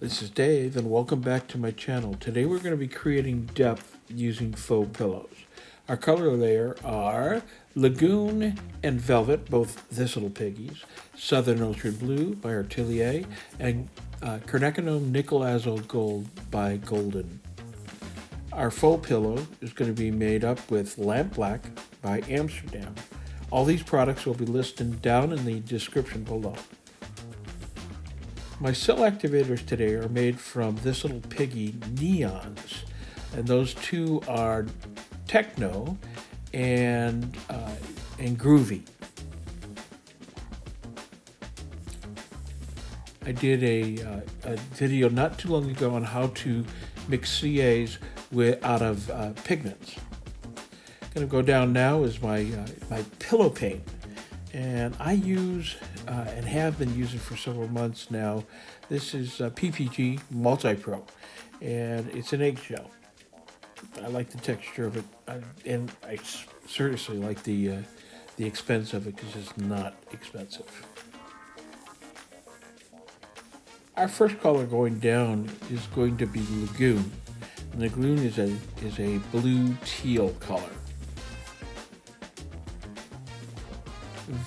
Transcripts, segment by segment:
This is Dave and welcome back to my channel. Today we're going to be creating depth using faux pillows. Our color layer are Lagoon and Velvet, both this little piggies, Southern Ocean Blue by Atelier, and Quinacridone Nickel Azo Gold by Golden. Our faux pillow is going to be made up with Lamp Black by Amsterdam. All these products will be listed down in the description below. My cell activators today are made from this little piggy neons, and those two are Techno and Groovy. I did a video not too long ago on how to mix CAs out of pigments. Going to go down now is my pillow paint, and I use and have been using for several months now. This is PPG MULTI-PRO, and it's an eggshell. I like the texture of it, and I seriously like the expense of it because it's not expensive. Our first color going down is going to be Lagoon. And Lagoon is a blue teal color.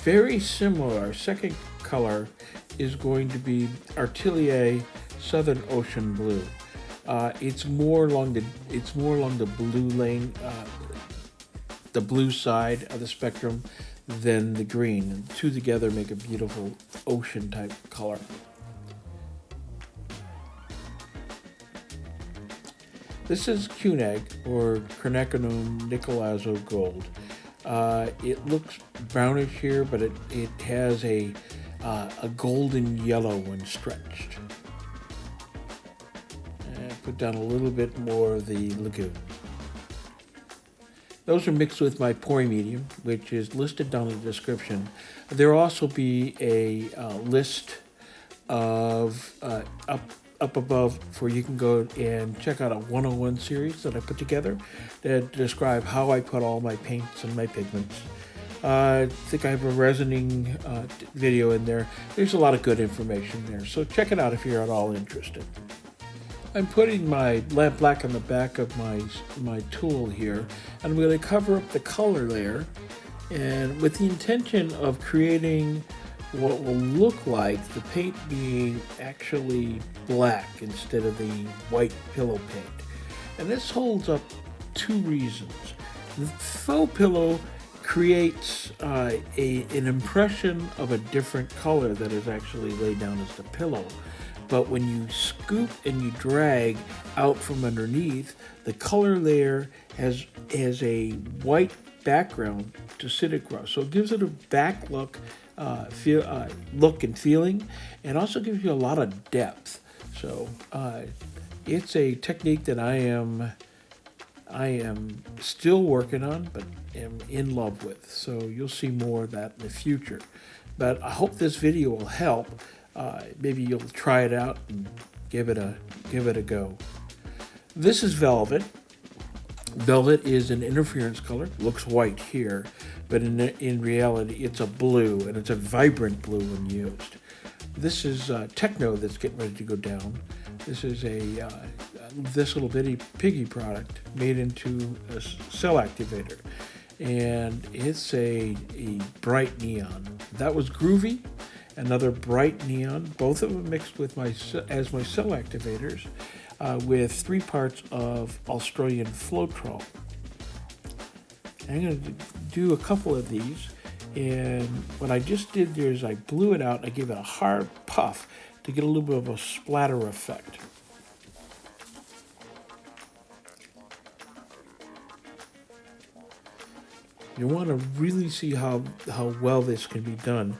Very similar, our second color is going to be Atelier Southern Ocean Blue. It's more along the blue lane, the blue side of the spectrum than the green. And the two together make a beautiful ocean type color. This is QNAG, or Quinacridone Nickel Azo Gold. It looks brownish here, but it has a golden yellow when stretched. And put down a little bit more of the Lagoon. Those are mixed with my pouring medium, which is listed down in the description. There will also be a list of up above where you can go and check out a 101 series that I put together that describe how I put all my paints and my pigments. I think I have a resining video in there. There's a lot of good information there, so check it out if you're at all interested. I'm putting my lamp black on the back of my tool here, and I'm going to cover up the color layer, and with the intention of creating what will look like the paint being actually black instead of the white pillow paint. And this holds up two reasons. The faux pillow creates an impression of a different color that is actually laid down as the pillow. But when you scoop and you drag out from underneath, the color layer has a white background to sit across. So it gives it a back look, look and feeling, and also gives you a lot of depth. So it's a technique that I am still working on, but am in love with. So you'll see more of that in the future. But I hope this video will help. Maybe you'll try it out and give it a go. This is Velvet. Velvet is an interference color. Looks white here, but in reality it's a blue, and it's a vibrant blue when used. This is Techno that's getting ready to go down. This is this little bitty piggy product made into a cell activator, and it's a bright neon. That was Groovy, another bright neon. Both of them mixed with my cell activators. With 3 parts of Australian floetrol. I'm going to do a couple of these, and what I just did there is I blew it out. I gave it a hard puff to get a little bit of a splatter effect. You want to really see how well this can be done.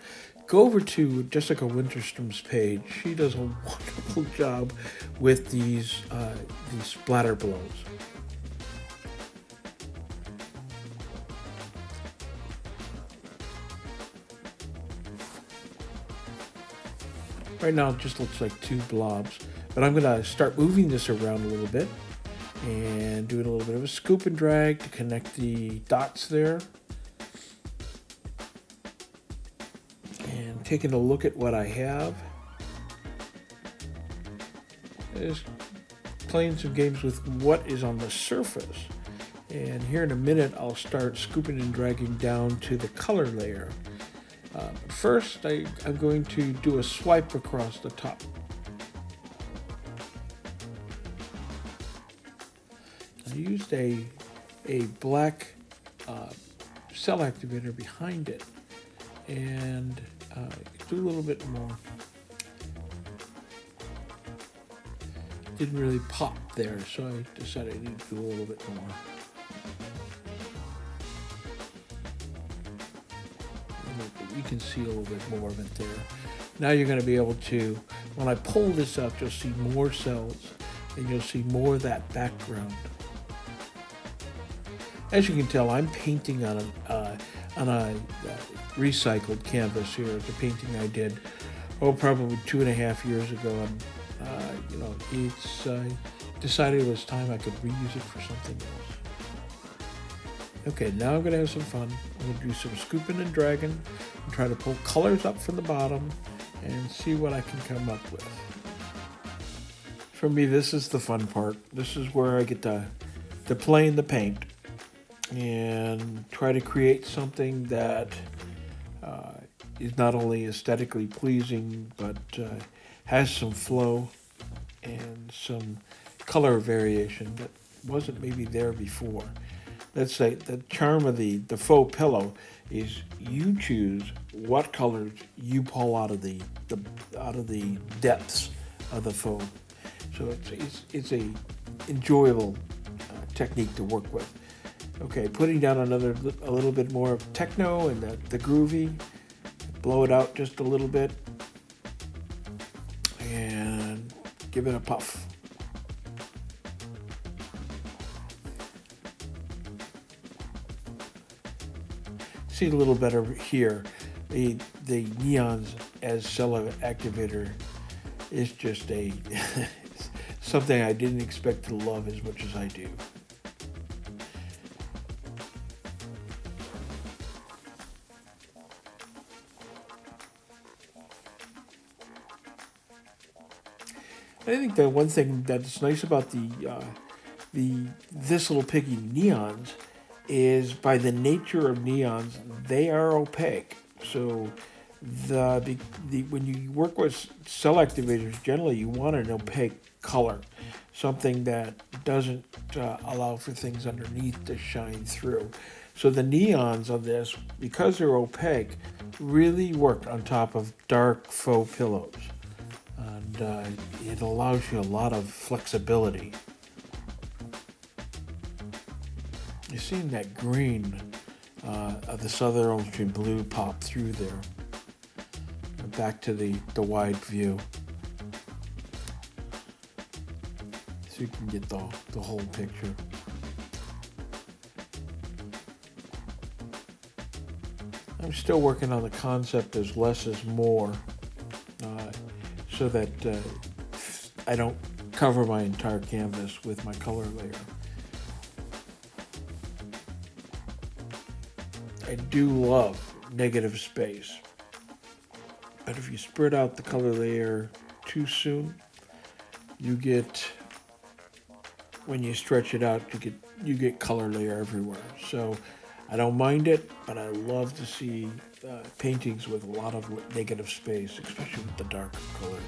Go over to Jessica Winterstrom's page. She does a wonderful job with these splatter blows. Right now it just looks like 2 blobs, but I'm going to start moving this around a little bit and doing a little bit of a scoop and drag to connect the dots there. And taking a look at what I have. is playing some games with what is on the surface. And here in a minute, I'll start scooping and dragging down to the color layer. First, I'm going to do a swipe across the top. I used a black cell activator behind it, and do a little bit more. Didn't really pop there, so I decided I need to do a little bit more. You can see a little bit more of it there. Now you're going to be able to, when I pull this up, you'll see more cells, and you'll see more of that background. As you can tell, I'm painting on a recycled canvas here. It's a painting I did, probably 2.5 years ago, and it's decided it was time I could reuse it for something else. Okay, now I'm going to have some fun. I'm going to do some scooping and dragging and try to pull colors up from the bottom and see what I can come up with. For me, this is the fun part. This is where I get to play in the paint and try to create something that is not only aesthetically pleasing, but has some flow and some color variation that wasn't maybe there before. Let's say the charm of the faux pillow is you choose what colors you pull out of the depths of the faux. So it's a enjoyable technique to work with. Okay, putting down a little bit more of Techno and the Groovy, blow it out just a little bit, and give it a puff. See a little better here. The neons as cell activator is just something I didn't expect to love as much as I do. I think the one thing that's nice about this little Piggy neons is, by the nature of neons, they are opaque. So when you work with cell activators, generally you want an opaque color, something that doesn't allow for things underneath to shine through. So the neons on this, because they're opaque, really work on top of dark faux pillows. And it allows you a lot of flexibility. You're seeing that green of the Southern Ocean blue pop through there. Back to the wide view, so you can get the whole picture. I'm still working on the concept as less is more, so that I don't cover my entire canvas with my color layer. I do love negative space, but if you spread out the color layer too soon, when you stretch it out, you get color layer everywhere. So I don't mind it, but I love to see paintings with a lot of negative space, especially with the darker colors.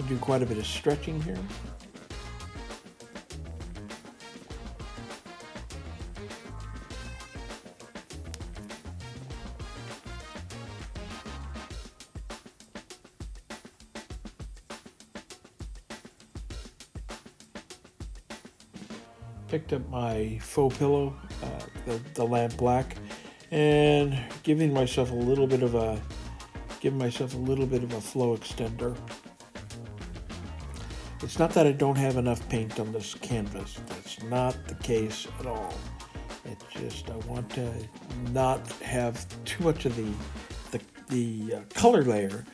I do quite a bit of stretching here. Picked up my faux pillow, the lamp black, and giving myself a little bit of a flow extender. It's not that I don't have enough paint on this canvas. That's not the case at all. It's just I want to not have too much of the color layer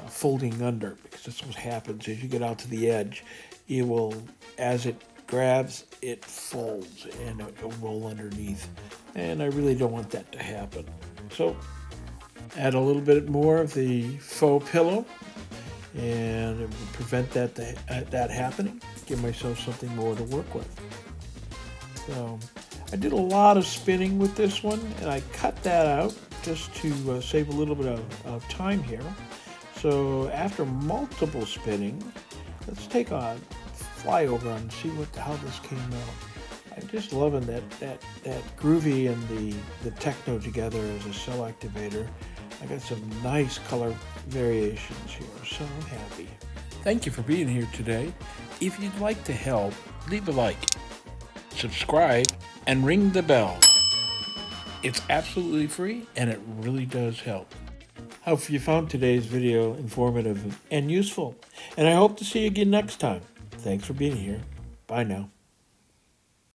folding under, because that's what happens as you get out to the edge. It will, as it grabs, it folds and it will roll underneath, and I really don't want that to happen. So Add a little bit more of the faux pillow, and it will prevent that happening. Give myself something more to work with. So I did a lot of spinning with this one, and I cut that out just to save a little bit of time here. So after multiple spinning, let's take a flyover and see how this came out. I'm just loving that Groovy and the Techno together as a cell activator. I got some nice color variations here, so I'm happy. Thank you for being here today. If you'd like to help, leave a like, subscribe, and ring the bell. It's absolutely free, and it really does help. Hope you found today's video informative and useful, and I hope to see you again next time. Thanks for being here. Bye now.